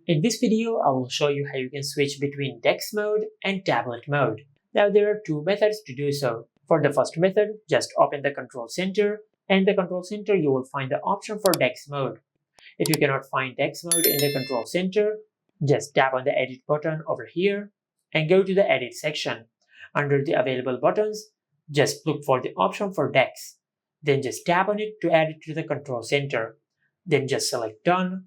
In this video, I will show you how you can switch between DeX mode and tablet mode. Now there are two methods to do so. For the first method, just open the control center, and in the control center you will find the option for DeX mode. If you cannot find DeX mode in the control center, just tap on the edit button over here and go to the edit section. Under the available buttons, just look for the option for DeX. Then just tap on it to add it to the control center. Then just select done.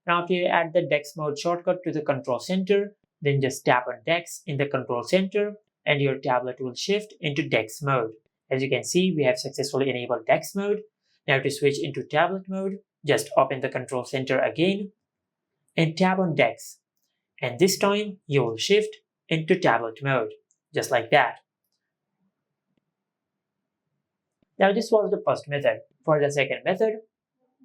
Now after you add the DeX mode shortcut to the control center, then just tap on DeX in the control center and your tablet will shift into DeX mode. As you can see, we have successfully enabled DeX mode. Now to switch into tablet mode, just open the control center again and tap on DeX. And this time you will shift into tablet mode, just like that. Now this was the first method. For the second method,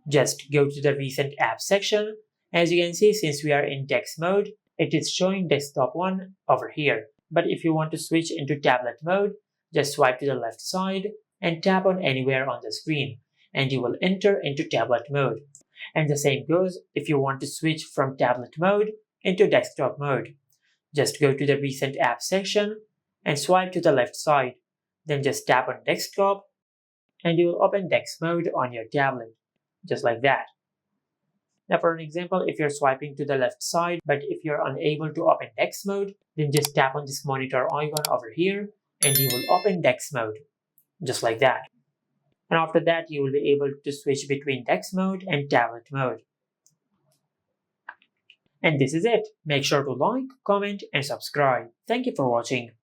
just go to the recent apps section. As you can see, since we are in DeX mode, it is showing desktop 1 over here. But if you want to switch into tablet mode, just swipe to the left side and tap on anywhere on the screen, and you will enter into tablet mode. And the same goes if you want to switch from tablet mode into desktop mode. Just go to the recent apps section and swipe to the left side. Then just tap on desktop and you will open DeX mode on your tablet, just like that. Now for an example, if you're swiping to the left side, but if you're unable to open DeX mode, then just tap on this monitor icon over here and you will open DeX mode, just like that. And after that, you will be able to switch between DeX mode and tablet mode. And this is it. Make sure to like, comment, and subscribe. Thank you for watching.